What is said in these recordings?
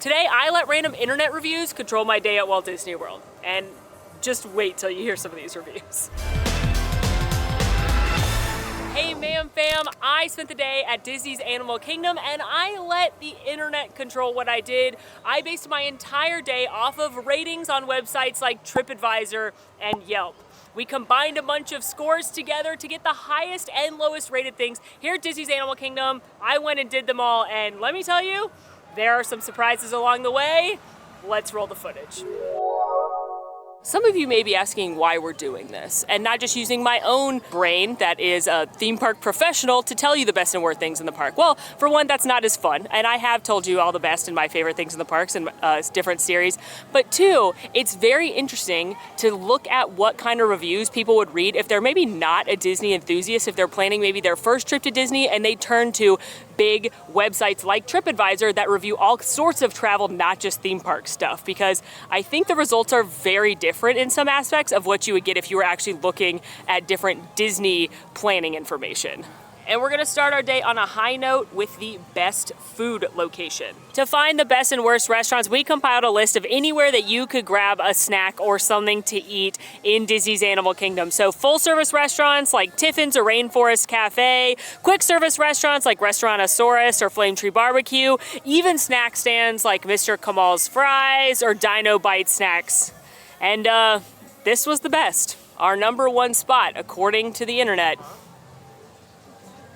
Today, I let random internet reviews control my day at Walt Disney World. And just wait till you hear some of these reviews. Hey ma'am fam, I spent the day at Disney's Animal Kingdom and I let the internet control what I did. I based my entire day off of ratings on websites like TripAdvisor and Yelp. We combined a bunch of scores together to get the highest and lowest rated things here at Disney's Animal Kingdom. I went and did them all, and let me tell you, there are some surprises along the way. Let's roll the footage. Some of you may be asking why we're doing this, and not just using my own brain that is a theme park professional to tell you the best and worst things in the park. Well, for one, that's not as fun, and I have told you all the best and my favorite things in the parks in different series. But two, it's very interesting to look at what kind of reviews people would read if they're maybe not a Disney enthusiast, if they're planning maybe their first trip to Disney and they turn to big websites like TripAdvisor that review all sorts of travel, not just theme park stuff, because I think the results are very different in some aspects of what you would get if you were actually looking at different Disney planning information. And we're gonna start our day on a high note with the best food location. To find the best and worst restaurants, we compiled a list of anywhere that you could grab a snack or something to eat in Disney's Animal Kingdom. So full service restaurants like Tiffin's or Rainforest Cafe, quick service restaurants like Restaurantosaurus or Flame Tree Barbecue, even snack stands like Mr. Kamal's Fries or Dino Bite Snacks. And this was the best. Our number one spot, according to the internet,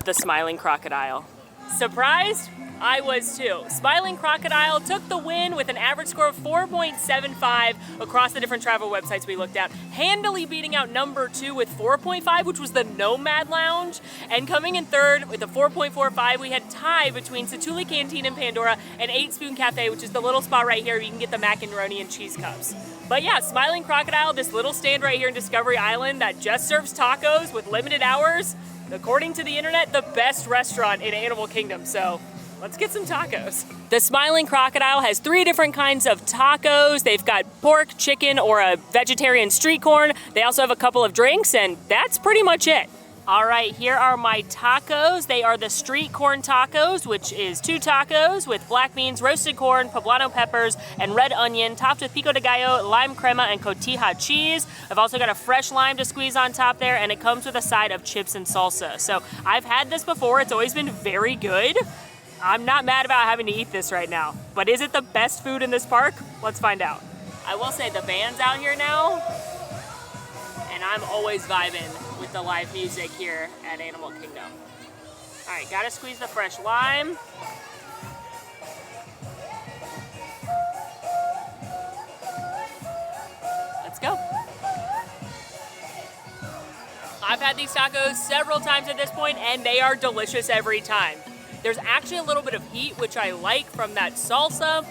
the Smiling Crocodile. Surprised? I was too. Smiling Crocodile took the win with an average score of 4.75 across the different travel websites we looked at, handily beating out number 2 with 4.5, which was the Nomad Lounge. And coming in third with a 4.45, we had tie between Satuli Canteen in Pandora and 8 Spoon Cafe, which is the little spot right here where you can get the macaroni and cheese cups. But yeah, Smiling Crocodile, this little stand right here in Discovery Island that just serves tacos with limited hours, according to the internet, the best restaurant in Animal Kingdom. So let's get some tacos. The Smiling Crocodile has 3 different kinds of tacos. They've got pork, chicken, or a vegetarian street corn. They also have a couple of drinks, and that's pretty much it. All right, here are my tacos. They are the street corn tacos, which is 2 tacos with black beans, roasted corn, poblano peppers, and red onion, topped with pico de gallo, lime crema, and cotija cheese. I've also got a fresh lime to squeeze on top there, and it comes with a side of chips and salsa. So I've had this before. It's always been very good. I'm not mad about having to eat this right now, but is it the best food in this park? Let's find out. I will say the band's out here now, and I'm always vibing with the live music here at Animal Kingdom. All right, gotta squeeze the fresh lime. Let's go. I've had these tacos several times at this point, and they are delicious every time. There's actually a little bit of heat, which I like from that salsa.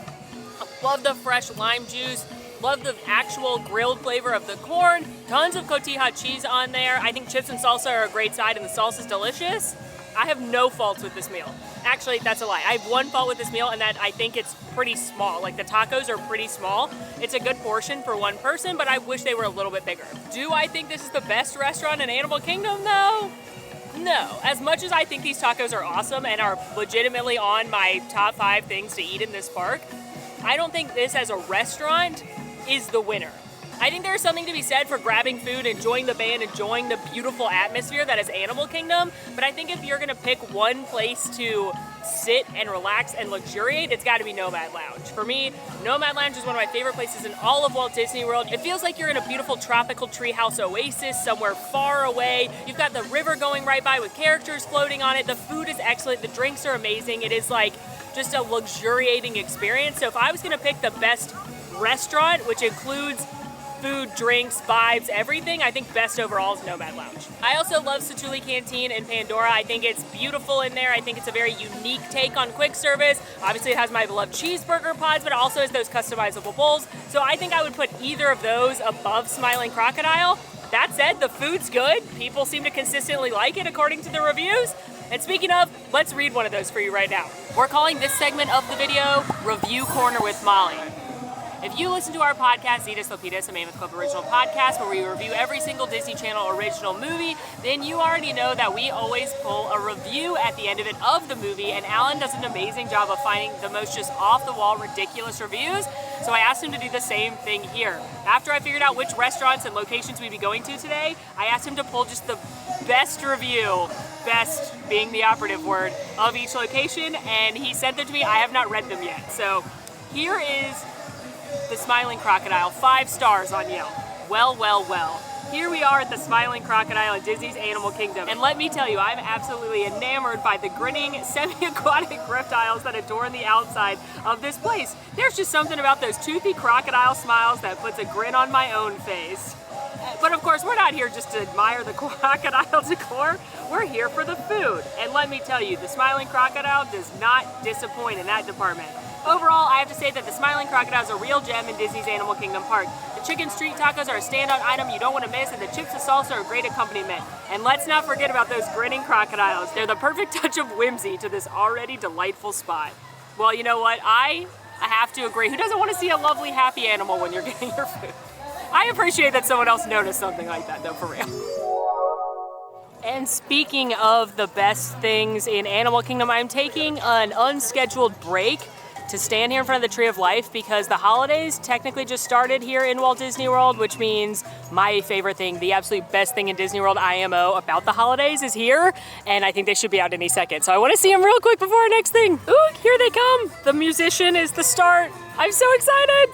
Love the fresh lime juice. Love the actual grilled flavor of the corn. Tons of cotija cheese on there. I think chips and salsa are a great side, and the salsa's delicious. I have no faults with this meal. Actually, that's a lie. I have one fault with this meal, and that I think it's pretty small. Like, the tacos are pretty small. It's a good portion for one person, but I wish they were a little bit bigger. Do I think this is the best restaurant in Animal Kingdom, though? No. As much as I think these tacos are awesome and are legitimately on my top 5 things to eat in this park, I don't think this as a restaurant is the winner. I think there's something to be said for grabbing food, enjoying the band, enjoying the beautiful atmosphere that is Animal Kingdom, but I think if you're gonna pick one place to sit and relax and luxuriate, it's gotta be Nomad Lounge. For me, Nomad Lounge is one of my favorite places in all of Walt Disney World. It feels like you're in a beautiful tropical treehouse oasis somewhere far away. You've got the river going right by with characters floating on it. The food is excellent, the drinks are amazing. It is like just a luxuriating experience. So if I was gonna pick the best restaurant, which includes food, drinks, vibes, everything, I think best overall is Nomad Lounge. I also love Satuli Canteen in Pandora. I think it's beautiful in there. I think it's a very unique take on quick service. Obviously it has my beloved cheeseburger pods, but it also has those customizable bowls. So I think I would put either of those above Smiling Crocodile. That said, the food's good. People seem to consistently like it according to the reviews. And speaking of, let's read one of those for you right now. We're calling this segment of the video Review Corner with Molly. If you listen to our podcast, Zetas Lopitas, a Mammoth Club original podcast, where we review every single Disney Channel original movie, then you already know that we always pull a review at the end of it of the movie, and Alan does an amazing job of finding the most just off-the-wall, ridiculous reviews, so I asked him to do the same thing here. After I figured out which restaurants and locations we'd be going to today, I asked him to pull just the best review, best being the operative word, of each location, and he sent them to me. I have not read them yet. So here is the Smiling Crocodile, 5 stars on Yelp. Well, well, well. Here we are at the Smiling Crocodile in Disney's Animal Kingdom. And let me tell you, I'm absolutely enamored by the grinning, semi-aquatic reptiles that adorn the outside of this place. There's just something about those toothy crocodile smiles that puts a grin on my own face. But of course, we're not here just to admire the crocodile decor. We're here for the food. And let me tell you, the Smiling Crocodile does not disappoint in that department. Overall, I have to say that the Smiling Crocodile is a real gem in Disney's Animal Kingdom Park. The chicken street tacos are a standout item you don't want to miss, and the chips of salsa are a great accompaniment. And let's not forget about those grinning crocodiles. They're the perfect touch of whimsy to this already delightful spot. Well, you know what? I have to agree. Who doesn't want to see a lovely, happy animal when you're getting your food? I appreciate that someone else noticed something like that, though, for real. And speaking of the best things in Animal Kingdom, I'm taking an unscheduled break to stand here in front of the Tree of Life because the holidays technically just started here in Walt Disney World, which means my favorite thing, the absolute best thing in Disney World IMO about the holidays is here, and I think they should be out any second. So I want to see them real quick before our next thing. Ooh, here they come. The musician is the start. I'm so excited.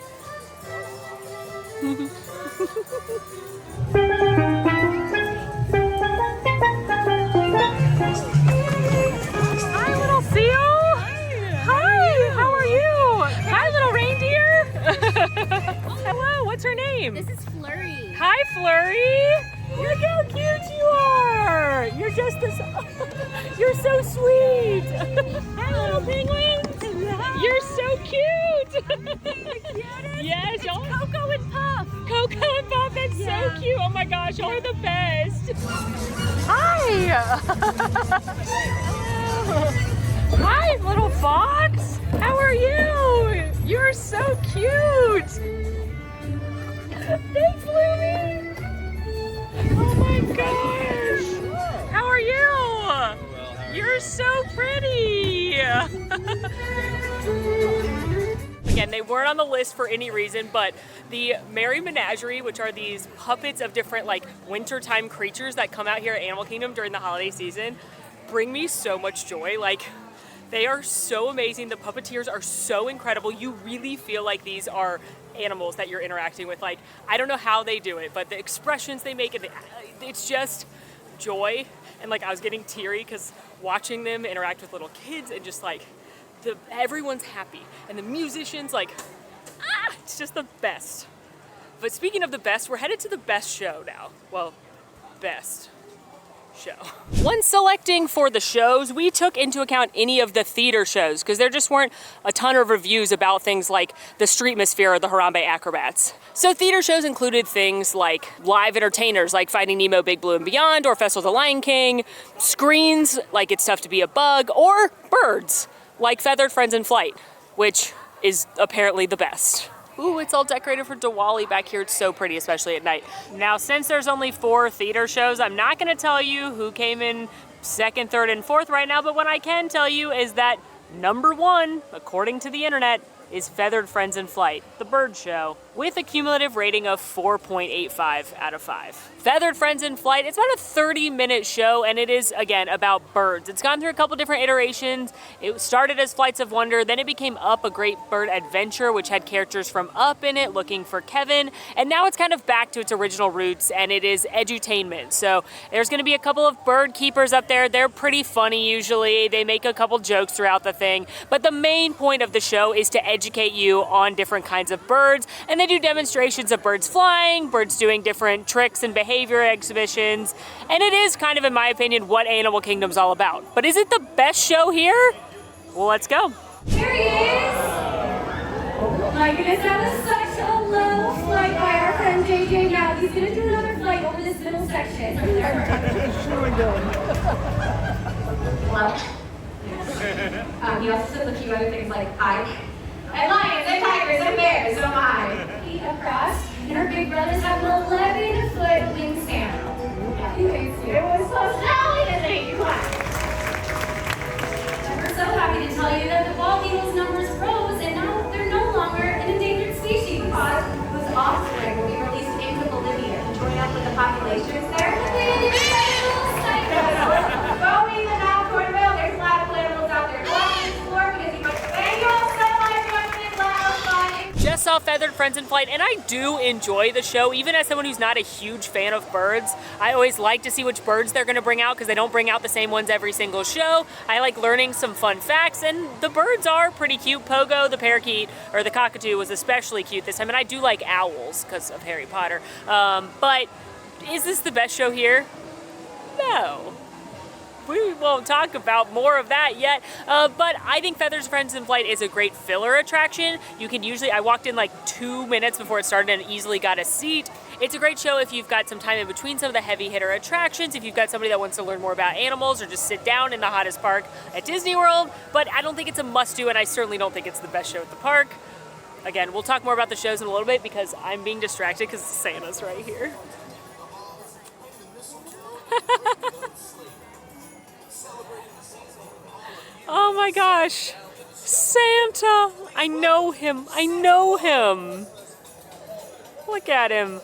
Hi, little seal. Hi, how are you? Hi, little reindeer. Hello, what's her name? This is Flurry. Hi, Flurry. Look how cute you are. You're just this. You're so sweet. Hi, little penguins. You're so cute. Yes, y'all. Coco and Puff. Coco and Puff, that's so cute. Oh my gosh, y'all are the best. Hi. Hi, little fox. How are you? You're so cute. Thanks, Lumi. Oh my gosh. How are you? Well, You're so pretty. Again, they weren't on the list for any reason, but the Merry Menagerie, which are these puppets of different like wintertime creatures that come out here at Animal Kingdom during the holiday season, bring me so much joy. Like, they are so amazing. The puppeteers are so incredible. You really feel like these are animals that you're interacting with. Like, I don't know how they do it, but the expressions they make, it's just joy. And like, I was getting teary because watching them interact with little kids and just like, everyone's happy. And the musicians, like, it's just the best. But speaking of the best, we're headed to the best show now. Well, best show. When selecting for the shows, we took into account any of the theater shows because there just weren't a ton of reviews about things like the Streetmosphere or the Harambe Acrobats. So theater shows included things like live entertainers like Finding Nemo, Big Blue and Beyond, or Festival of the Lion King, screens like It's Tough to Be a Bug, or birds like Feathered Friends in Flight, which is apparently the best. Ooh, it's all decorated for Diwali back here. It's so pretty, especially at night. Now, since there's only 4 theater shows, I'm not gonna tell you who came in 2nd, 3rd, and 4th right now, but what I can tell you is that number 1, according to the internet, is Feathered Friends in Flight, the bird show, with a cumulative rating of 4.85 out of 5. Feathered Friends in Flight, it's about a 30-minute show, and it is, again, about birds. It's gone through a couple different iterations. It started as Flights of Wonder, then it became Up, a Great Bird Adventure, which had characters from Up in it, looking for Kevin, and now it's kind of back to its original roots, and it is edutainment. So there's gonna be a couple of bird keepers up there. They're pretty funny usually. They make a couple jokes throughout the thing, but the main point of the show is to educate you on different kinds of birds, and they do demonstrations of birds flying, birds doing different tricks and behavior exhibitions, and it is kind of, in my opinion, what Animal Kingdom's all about. But is it the best show here? Well, let's go. Here he is! Oh my goodness, that was such a low flight by our friend JJ. Now he's gonna do another flight over this middle section. Hello? He also said a few other things like, hi. And lions, and tigers, and bears, so am I. glaciers there. Look at these little cycles. Going the map toward the middle, there's a lot of animals out there. Go out and explore because you might annual sunlight running loud fun. Just saw Feathered Friends in Flight, and I do enjoy the show. Even as someone who's not a huge fan of birds, I always like to see which birds they're gonna bring out because they don't bring out the same ones every single show. I like learning some fun facts, and the birds are pretty cute. Pogo, the parakeet, or the cockatoo was especially cute this time, and I do like owls because of Harry Potter. But is this the best show here? No. We won't talk about more of that yet, but I think Feathers Friends in Flight is a great filler attraction. You can usually, I walked in like 2 minutes before it started and easily got a seat. It's a great show if you've got some time in between some of the heavy hitter attractions, if you've got somebody that wants to learn more about animals or just sit down in the hottest park at Disney World, but I don't think it's a must-do, and I certainly don't think it's the best show at the park. Again, we'll talk more about the shows in a little bit because I'm being distracted because Santa's right here. Oh my gosh, Santa! I know him, I know him. Look at him.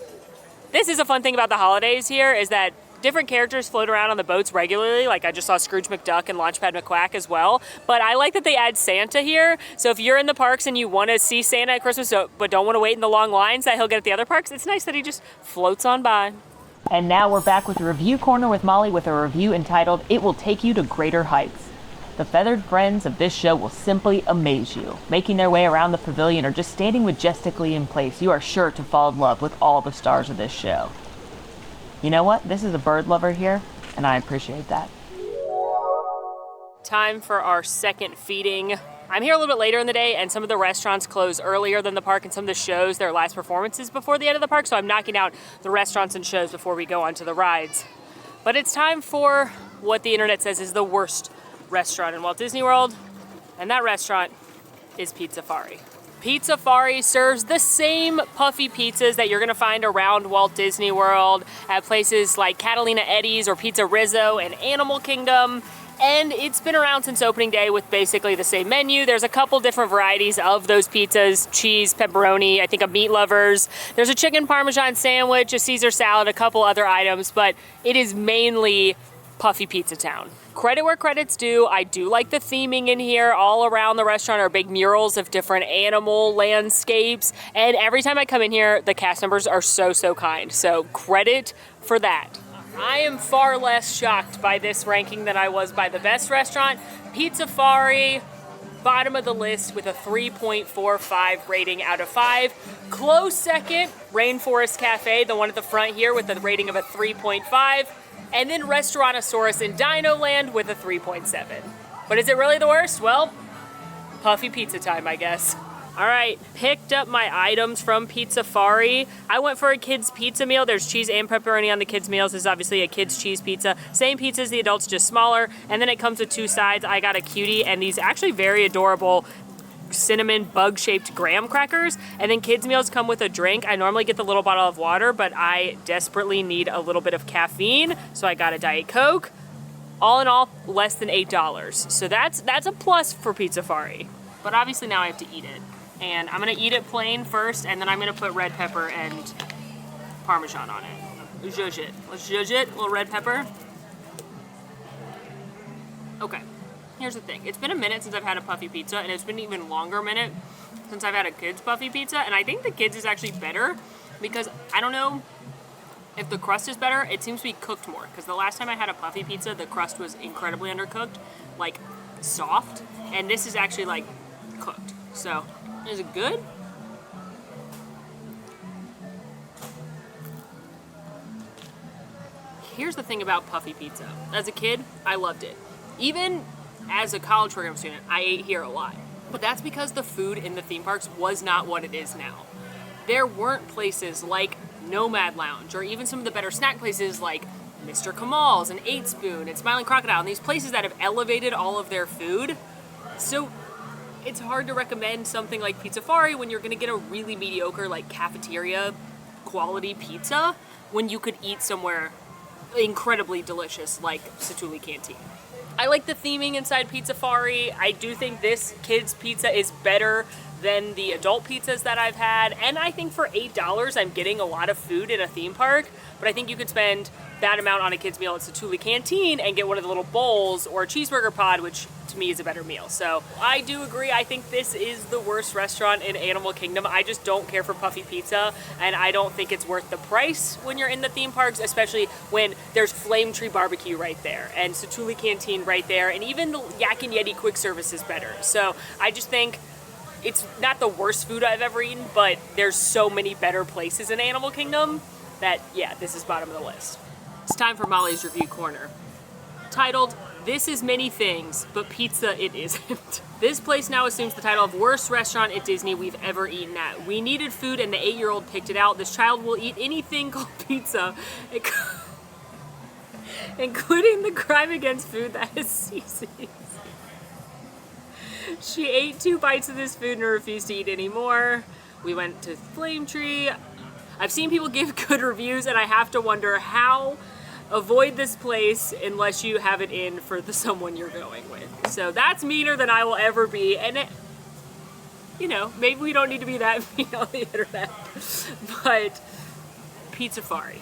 This is a fun thing about the holidays here is that different characters float around on the boats regularly. Like I just saw Scrooge McDuck and Launchpad McQuack as well. But I like that they add Santa here. So if you're in the parks and you want to see Santa at Christmas but don't want to wait in the long lines that he'll get at the other parks, it's nice that he just floats on by. And now we're back with the Review Corner with Molly with a review entitled, "It Will Take You to Greater Heights." The feathered friends of this show will simply amaze you. Making their way around the pavilion or just standing majestically in place, you are sure to fall in love with all the stars of this show. You know what? This is a bird lover here, and I appreciate that. Time for our second feeding. I'm here a little bit later in the day, and some of the restaurants close earlier than the park, and some of the shows, their last performances before the end of the park, so I'm knocking out the restaurants and shows before we go on to the rides. But it's time for what the internet says is the worst restaurant in Walt Disney World, and that restaurant is Pizzafari. Pizzafari serves the same puffy pizzas that you're gonna find around Walt Disney World at places like Catalina Eddie's or Pizza Rizzo and Animal Kingdom, and it's been around since opening day with basically the same menu. There's a couple different varieties of those pizzas: cheese, pepperoni, I think a meat lovers. There's a chicken parmesan sandwich, a Caesar salad, a couple other items, but it is mainly Puffy Pizza Town. Credit where credit's due. I do like the theming in here. All around the restaurant are big murals of different animal landscapes. And every time I come in here, the cast members are so kind. So credit for that. I am far less shocked by this ranking than I was by the best restaurant. Pizzafari, bottom of the list with a 3.45 rating out of 5. Close second, Rainforest Cafe, the one at the front here with a rating of a 3.5. And then Restaurantosaurus in Dino Land with a 3.7. But is it really the worst? Well, Puffy Pizza time, I guess. All right, picked up my items from Pizzafari. I went for a kid's pizza meal. There's cheese and pepperoni on the kids' meals. This is obviously a kid's cheese pizza. Same pizza as the adults, just smaller. And then it comes with 2 sides. I got a cutie and these actually very adorable cinnamon bug-shaped graham crackers, and then kids meals come with a drink. I normally get the little bottle of water, but I desperately need a little bit of caffeine, so I got a Diet Coke. All in all, less than $8. So that's a plus for Pizzafari. But obviously now I have to eat it. And I'm gonna eat it plain first, and then I'm gonna put red pepper and Parmesan on it. Zhuzh it. Let's zhuzh it, a little red pepper. Okay. Here's the thing, it's been a minute since I've had a puffy pizza, and it's been an even longer minute since I've had a kid's puffy pizza, and I think the kids is actually better because I don't know if the crust is better. It seems to be cooked more, because the last time I had a puffy pizza, the crust was incredibly undercooked, like soft, and this is actually like cooked. So, is it good? Here's the thing about puffy pizza. As a kid, I loved it. Even as a college program student, I ate here a lot. But that's because the food in the theme parks was not what it is now. There weren't places like Nomad Lounge, or even some of the better snack places like Mr. Kamal's and 8 Spoon and Smiling Crocodile, and these places that have elevated all of their food. So it's hard to recommend something like Pizzafari when you're gonna get a really mediocre, like cafeteria quality pizza, when you could eat somewhere incredibly delicious like Satuli Canteen. I like the theming inside Pizzafari. I do think this kids pizza is better than the adult pizzas that I've had. And I think for $8, I'm getting a lot of food in a theme park. But I think you could spend that amount on a kid's meal at Satuli Canteen and get one of the little bowls or a cheeseburger pod, which to me is a better meal. So I do agree. I think this is the worst restaurant in Animal Kingdom. I just don't care for puffy pizza, and I don't think it's worth the price when you're in the theme parks, especially when there's Flame Tree Barbecue right there and Satuli Canteen right there, and even the Yak and Yeti quick service is better. So I just think it's not the worst food I've ever eaten, but there's so many better places in Animal Kingdom that, yeah, this is bottom of the list. It's time for Molly's Review Corner. Titled, This is Many Things, but Pizza It Isn't. This place now assumes the title of worst restaurant at Disney we've ever eaten at. We needed food and the 8-year-old picked it out. This child will eat anything called pizza, including the crime against food that is seasonings. She ate 2 bites of this food and refused to eat anymore. We went to Flame Tree. I've seen people give good reviews, and I have to wonder how. Avoid this place unless you have it in for the someone you're going with. So that's meaner than I will ever be, and it, you know, maybe we don't need to be that mean on the internet. But Pizzafari,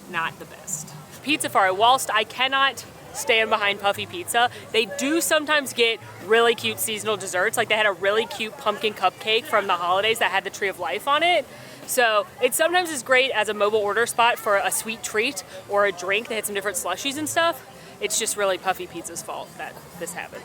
not the best. Pizzafari, whilst I cannot stand behind puffy pizza, they do sometimes get really cute seasonal desserts. Like they had a really cute pumpkin cupcake from the holidays that had the Tree of Life on it. So it sometimes is great as a mobile order spot for a sweet treat or a drink. They had some different slushies and stuff. It's just really puffy pizza's fault that this happened.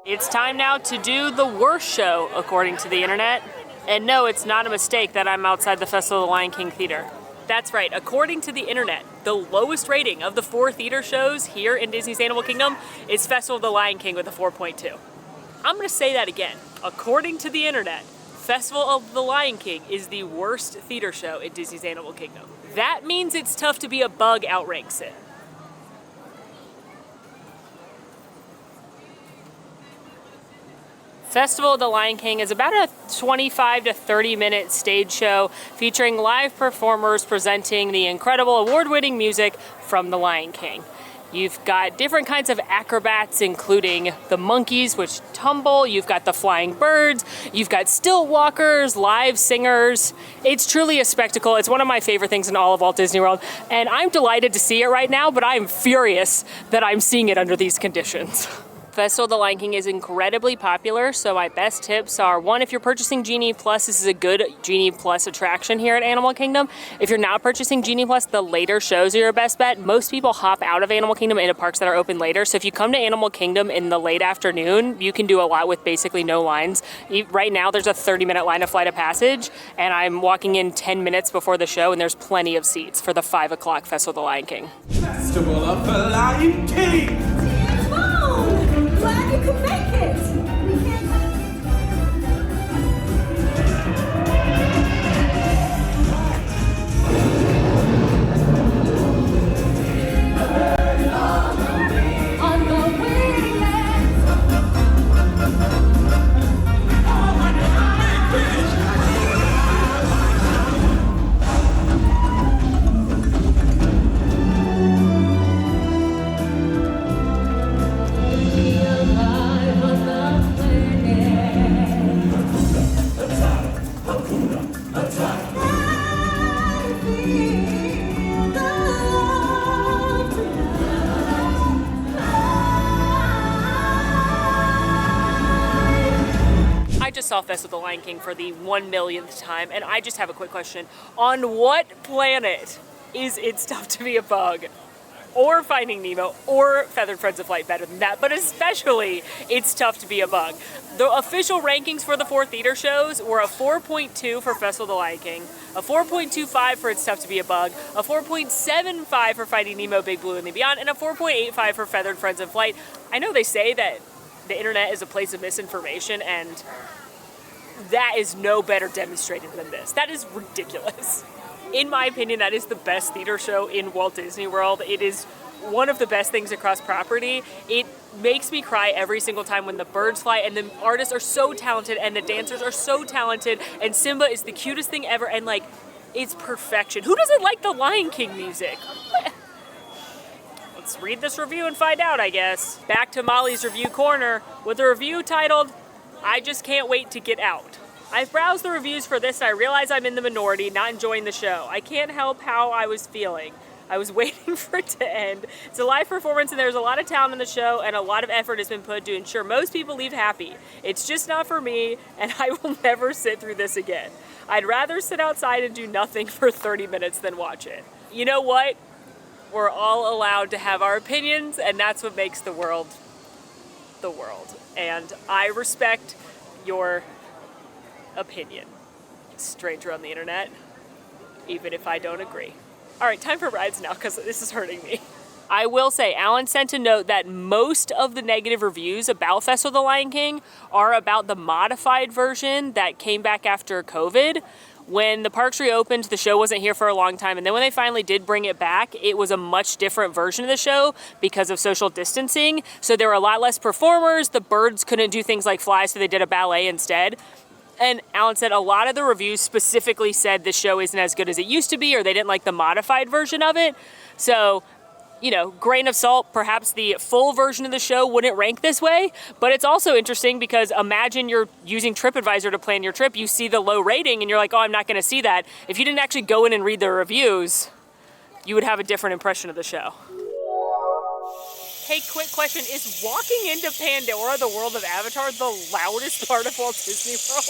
It's time now to do the worst show according to the internet. And no, it's not a mistake that I'm outside the Festival of the Lion King Theater. That's right, according to the internet, the lowest rating of the 4 theater shows here in Disney's Animal Kingdom is Festival of the Lion King with a 4.2. I'm gonna say that again. According to the internet, Festival of the Lion King is the worst theater show in Disney's Animal Kingdom. That means It's Tough to Be a Bug outranks it. Festival of the Lion King is about a 25 to 30 minute stage show featuring live performers presenting the incredible award-winning music from The Lion King. You've got different kinds of acrobats, including the monkeys, which tumble. You've got the flying birds. You've got stilt walkers, live singers. It's truly a spectacle. It's one of my favorite things in all of Walt Disney World. And I'm delighted to see it right now, but I'm furious that I'm seeing it under these conditions. Festival of the Lion King is incredibly popular, so my best tips are, 1, if you're purchasing Genie Plus, this is a good Genie Plus attraction here at Animal Kingdom. If you're not purchasing Genie Plus, the later shows are your best bet. Most people hop out of Animal Kingdom into parks that are open later, so if you come to Animal Kingdom in the late afternoon, you can do a lot with basically no lines. Right now, there's a 30-minute line of Flight of Passage, and I'm walking in 10 minutes before the show, and there's plenty of seats for the 5 o'clock Festival of the Lion King. Festival of the Lion King! Glad you could make it! On the wings! I just saw Festival of the Lion King for the 1 millionth time, and I just have a quick question. On what planet is It's Tough to Be a Bug, or Finding Nemo, or Feathered Friends of Flight better than that, but especially It's Tough to Be a Bug? The official rankings for the 4 theater shows were a 4.2 for Festival of the Lion King, a 4.25 for It's Tough to Be a Bug, a 4.75 for Finding Nemo, Big Blue and the Beyond, and a 4.85 for Feathered Friends of Flight. I know they say that the internet is a place of misinformation, and that is no better demonstrated than this. That is ridiculous. In my opinion, that is the best theater show in Walt Disney World. It is one of the best things across property. It makes me cry every single time when the birds fly, and the artists are so talented and the dancers are so talented, and Simba is the cutest thing ever, and like, it's perfection. Who doesn't like the Lion King music? Let's read this review and find out, I guess. Back to Molly's review corner with a review titled, I Just Can't Wait to Get Out. I've browsed the reviews for this and I realize I'm in the minority, not enjoying the show. I can't help how I was feeling. I was waiting for it to end. It's a live performance and there's a lot of talent in the show and a lot of effort has been put to ensure most people leave happy. It's just not for me and I will never sit through this again. I'd rather sit outside and do nothing for 30 minutes than watch it. You know what? We're all allowed to have our opinions and that's what makes the world the world. And I respect your opinion, stranger on the internet, even if I don't agree. All right, time for rides now because this is hurting me. I will say, Alan sent a note that most of the negative reviews about Festival of the Lion King are about the modified version that came back after COVID. When the parks reopened, the show wasn't here for a long time, and then when they finally did bring it back, it was a much different version of the show because of social distancing. So there were a lot less performers, the birds couldn't do things like fly, so they did a ballet instead. And Alan said a lot of the reviews specifically said the show isn't as good as it used to be, or they didn't like the modified version of it. So, you know, grain of salt, perhaps the full version of the show wouldn't rank this way, but it's also interesting because imagine you're using TripAdvisor to plan your trip, you see the low rating and you're like, oh, I'm not gonna see that. If you didn't actually go in and read the reviews, you would have a different impression of the show. Hey, quick question, is walking into Pandora, the world of Avatar, the loudest part of Walt Disney World?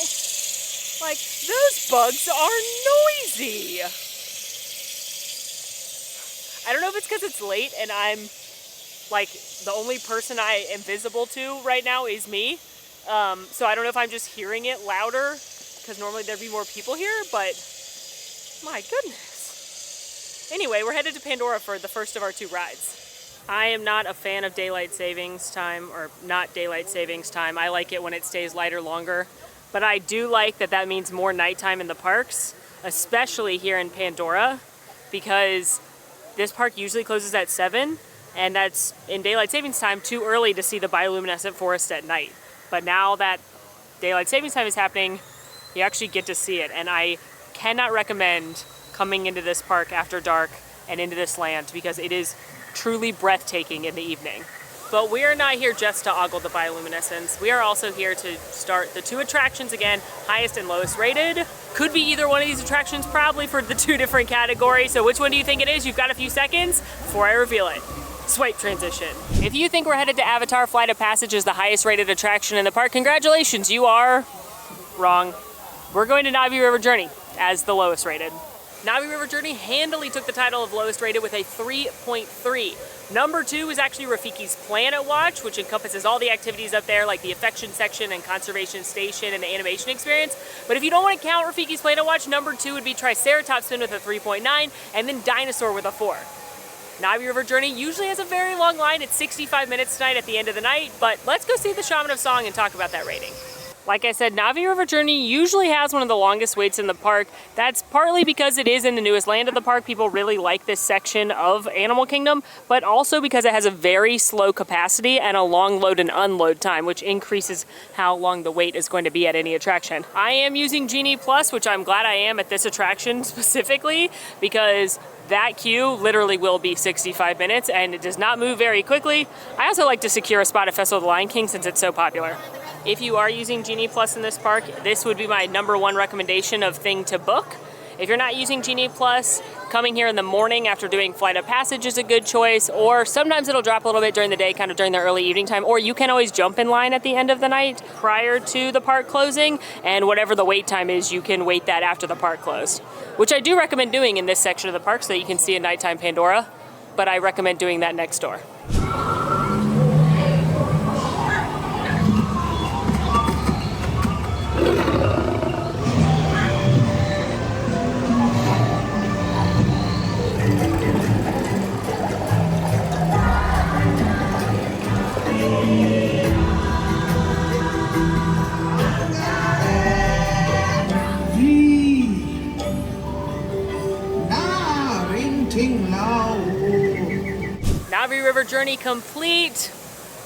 Like, those bugs are noisy. I don't know if it's because it's late and I'm, like, the only person I am visible to right now is me. So I don't know if I'm just hearing it louder, because normally there'd be more people here, but my goodness. Anyway, we're headed to Pandora for the first of our 2 rides. I am not a fan of daylight savings time, or not daylight savings time. I like it when it stays lighter longer. But I do like that that means more nighttime in the parks, especially here in Pandora, because this park usually closes at 7, and that's in daylight savings time too early to see the bioluminescent forest at night. But now that daylight savings time is happening, you actually get to see it. And I cannot recommend coming into this park after dark and into this land because it is truly breathtaking in the evening. But we are not here just to ogle the bioluminescence. We are also here to start the 2 attractions again, highest and lowest rated. Could be either one of these attractions, probably for the 2 different categories. So which one do you think it is? You've got a few seconds before I reveal it. Swipe transition. If you think we're headed to Avatar, Flight of Passage is the highest rated attraction in the park, congratulations, you are wrong. We're going to Navi River Journey as the lowest rated. Navi River Journey handily took the title of lowest rated with a 3.3. Number 2 is actually Rafiki's Planet Watch, which encompasses all the activities up there like the affection section and conservation station and the animation experience. But if you don't want to count Rafiki's Planet Watch, number 2 would be Triceratops Spin with a 3.9 and then Dinosaur with a 4. Navi River Journey usually has a very long line. It's 65 minutes tonight at the end of the night, but let's go see the Shaman of Song and talk about that rating. Like I said, Navi River Journey usually has one of the longest waits in the park. That's partly because it is in the newest land of the park. People really like this section of Animal Kingdom, but also because it has a very slow capacity and a long load and unload time, which increases how long the wait is going to be at any attraction. I am using Genie Plus, which I'm glad I am at this attraction specifically, because that queue literally will be 65 minutes and it does not move very quickly. I also like to secure a spot at Festival of the Lion King since it's so popular. If you are using Genie Plus in this park, this would be my number 1 recommendation of thing to book. If you're not using Genie Plus, coming here in the morning after doing Flight of Passage is a good choice, or sometimes it'll drop a little bit during the day, kind of during the early evening time, or you can always jump in line at the end of the night prior to the park closing, and whatever the wait time is, you can wait that after the park closed, which I do recommend doing in this section of the park so that you can see a nighttime Pandora, but I recommend doing that next door. Navi River Journey complete.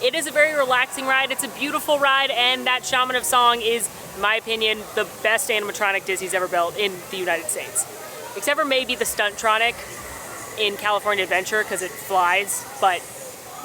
It is a very relaxing ride. It's a beautiful ride, and that Shaman of Song is, in my opinion, the best animatronic Disney's ever built in the United States. Except for maybe the Stuntronic. in California Adventure because it flies, but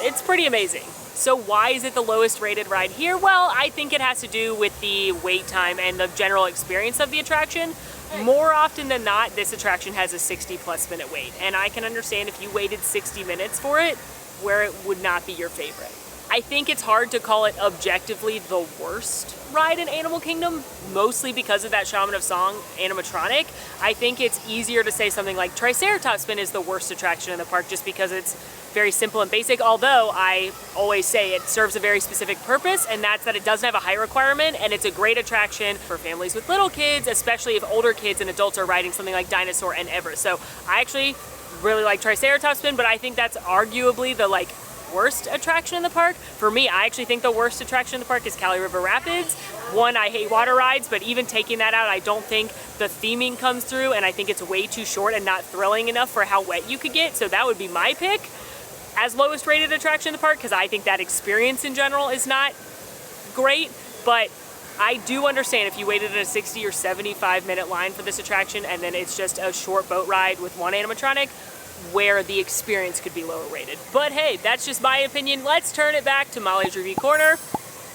it's pretty amazing. So why is it the lowest rated ride here? Well, I think it has to do with the wait time and the general experience of the attraction. More often than not, this attraction has a 60+ minute wait, and I can understand if you waited 60 minutes for it, where it would not be your favorite. I think it's hard to call it objectively the worst ride in Animal Kingdom, mostly because of that Shaman of Song animatronic. I think it's easier to say something like Triceratops Spin is the worst attraction in the park just because it's very simple and basic, although I always say it serves a very specific purpose, and that's that it doesn't have a height requirement, and it's a great attraction for families with little kids, especially if older kids and adults are riding something like Dinosaur and Everest. So I actually really like Triceratops Spin, but I think that's arguably the worst attraction in the park. For me, I actually think the worst attraction in the park is Cali River Rapids. One, I hate water rides, but even taking that out, I don't think the theming comes through, and I think it's way too short and not thrilling enough for how wet you could get, so that would be my pick as lowest rated attraction in the park, because I think that experience in general is not great. But I do understand if you waited in a 60 or 75 minute line for this attraction and then it's just a short boat ride with one animatronic, where the experience could be lower rated. But hey, that's just my opinion. Let's turn it back to Molly's Review Corner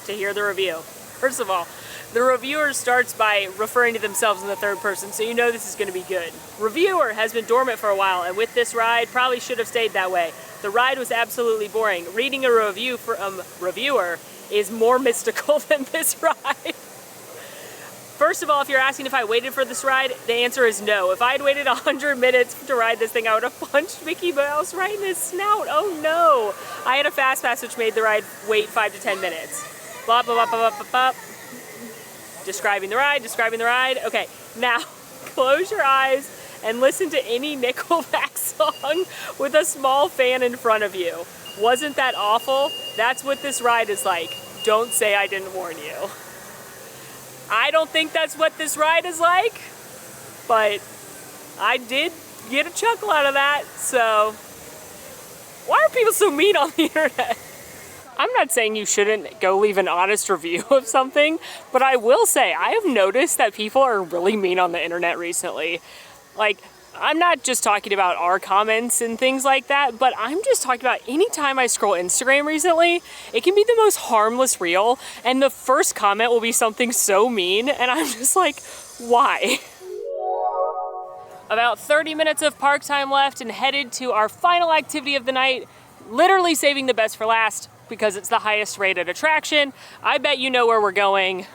to hear the review. First of all, the reviewer starts by referring to themselves in the third person, so you know this is going to be good. Reviewer has been dormant for a while, and with this ride, probably should have stayed that way. The ride was absolutely boring. Reading a review from reviewer is more mystical than this ride. First of all, if you're asking if I waited for this ride, the answer is no. If I had waited 100 minutes to ride this thing, I would have punched Mickey Mouse right in his snout. Oh no. I had a fast pass which made the ride wait 5 to 10 minutes. Blah, blah, blah, blah, blah, blah. Describing the ride. Okay, now close your eyes and listen to any Nickelback song with a small fan in front of you. Wasn't that awful? That's what this ride is like. Don't say I didn't warn you. I don't think that's what this ride is like, but I did get a chuckle out of that, so why are people so mean on the internet? I'm not saying you shouldn't go leave an honest review of something, but I will say I have noticed that people are really mean on the internet recently. I'm not just talking about our comments and things like that, but I'm just talking about anytime I scroll Instagram recently, it can be the most harmless reel, and the first comment will be something so mean, and I'm just like, why? About 30 minutes of park time left and headed to our final activity of the night, literally saving the best for last because it's the highest rated attraction. I bet you know where we're going,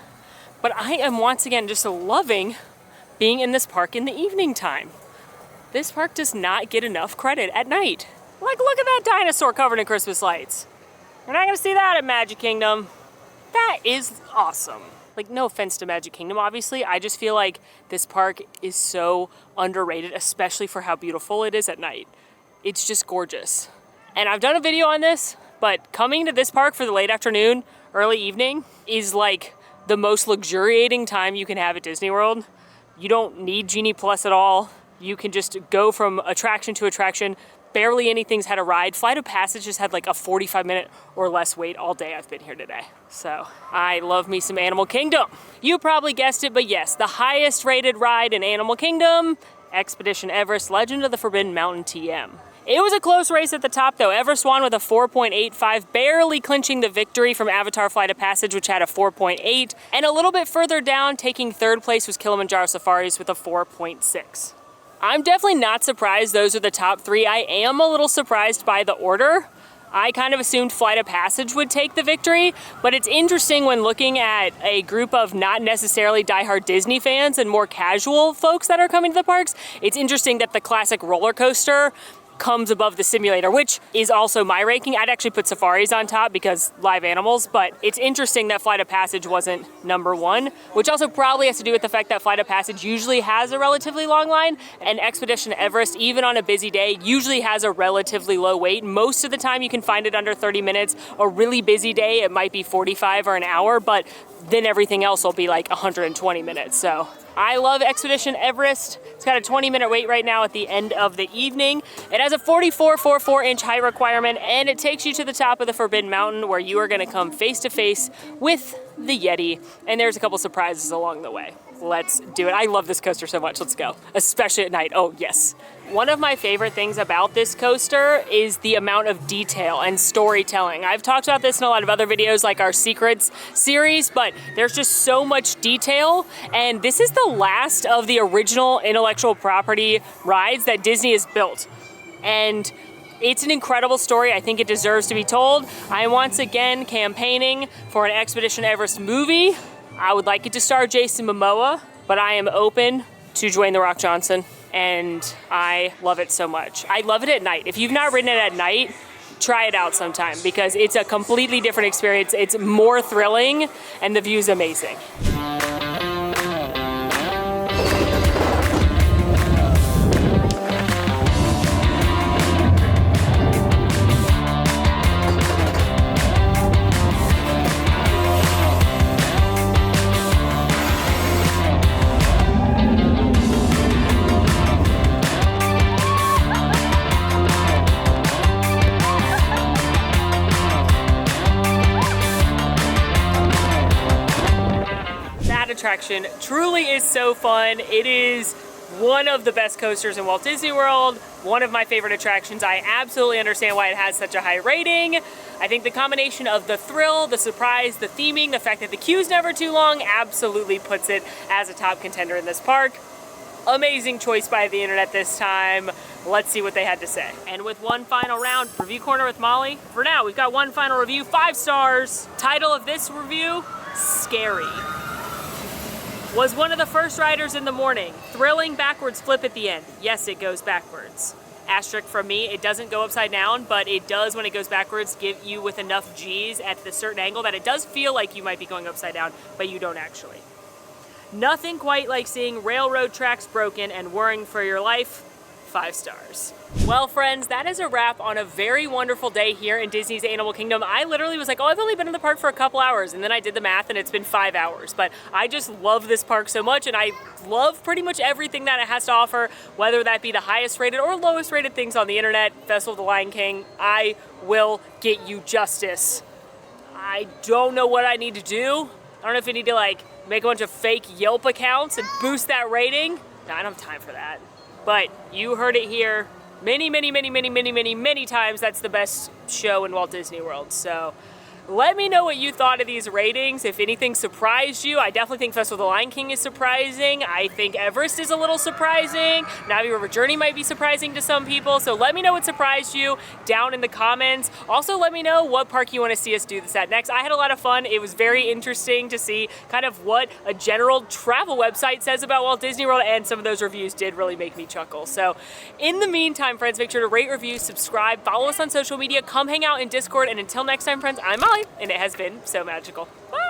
but I am once again just loving being in this park in the evening time. This park does not get enough credit at night. Look at that dinosaur covered in Christmas lights. You're not gonna see that at Magic Kingdom. That is awesome. No offense to Magic Kingdom, obviously. I just feel like this park is so underrated, especially for how beautiful it is at night. It's just gorgeous. And I've done a video on this, but coming to this park for the late afternoon, early evening is the most luxuriating time you can have at Disney World. You don't need Genie Plus at all. You can just go from attraction to attraction. Barely anything's had a ride. Flight of Passage has had a 45-minute or less wait all day I've been here today. So I love me some Animal Kingdom. You probably guessed it, but yes, the highest rated ride in Animal Kingdom, Expedition Everest Legend of the Forbidden Mountain TM. It was a close race at the top though. Everest won with a 4.85, barely clinching the victory from Avatar Flight of Passage, which had a 4.8. And a little bit further down, taking third place was Kilimanjaro Safaris with a 4.6. I'm definitely not surprised those are the top three. I am a little surprised by the order. I kind of assumed Flight of Passage would take the victory, but it's interesting when looking at a group of not necessarily diehard Disney fans and more casual folks that are coming to the parks. It's interesting that the classic roller coaster comes above the simulator, which is also my ranking. I'd actually put Safaris on top because live animals, but it's interesting that Flight of Passage wasn't number one, which also probably has to do with the fact that Flight of Passage usually has a relatively long line, and Expedition Everest, even on a busy day, usually has a relatively low wait. Most of the time you can find it under 30 minutes. A really busy day, it might be 45 or an hour, but then everything else will be 120 minutes. So I love Expedition Everest. It's got a 20-minute wait right now at the end of the evening. It has a 44.44-inch height requirement, and it takes you to the top of the Forbidden Mountain, where you are gonna come face to face with the Yeti, and there's a couple surprises along the way. Let's do it. I love this coaster so much. Let's go. Especially at night. Oh, yes. One of my favorite things about this coaster is the amount of detail and storytelling. I've talked about this in a lot of other videos like our Secrets series, but there's just so much detail, and this is the last of the original intellectual property rides that Disney has built. And it's an incredible story. I think it deserves to be told. I am once again campaigning for an Expedition Everest movie. I would like it to star Jason Momoa, but I am open to Dwayne "The Rock" Johnson, and I love it so much. I love it at night. If you've not ridden it at night, try it out sometime because it's a completely different experience. It's more thrilling, and the view's amazing. Attraction truly is so fun. It is one of the best coasters in Walt Disney World, one of my favorite attractions. I absolutely understand why it has such a high rating. I think the combination of the thrill, the surprise, the theming, the fact that the queue's never too long absolutely puts it as a top contender in this park. Amazing choice by the internet this time. Let's see what they had to say. And with one final round, Review Corner with Molly. For now, we've got one final review, 5 stars. Title of this review, Scary. Was one of the first riders in the morning. Thrilling backwards flip at the end. Yes, it goes backwards. Asterisk from me, it doesn't go upside down, but it does, when it goes backwards, give you with enough G's at the certain angle that it does feel like you might be going upside down, but you don't actually. Nothing quite like seeing railroad tracks broken and worrying for your life. 5 stars. Well, friends, that is a wrap on a very wonderful day here in Disney's Animal Kingdom. I literally was like, oh, I've only been in the park for a couple hours, and then I did the math and it's been 5 hours. But I just love this park so much, and I love pretty much everything that it has to offer, whether that be the highest rated or lowest rated things on the internet. Festival of the Lion King, I will get you justice. I don't know what I need to do. I don't know if I need to like make a bunch of fake Yelp accounts and boost that rating. No, I don't have time for that. But you heard it here many times. That's the best show in Walt Disney World. So let me know what you thought of these ratings. If anything surprised you, I definitely think Festival of the Lion King is surprising. I think Everest is a little surprising. Navi River Journey might be surprising to some people. So let me know what surprised you down in the comments. Also, let me know what park you want to see us do this at next. I had a lot of fun. It was very interesting to see kind of what a general travel website says about Walt Disney World, and some of those reviews did really make me chuckle. So in the meantime, friends, make sure to rate, review, subscribe, follow us on social media, come hang out in Discord, and until next time, friends, I'm Molly, and it has been so magical. Bye!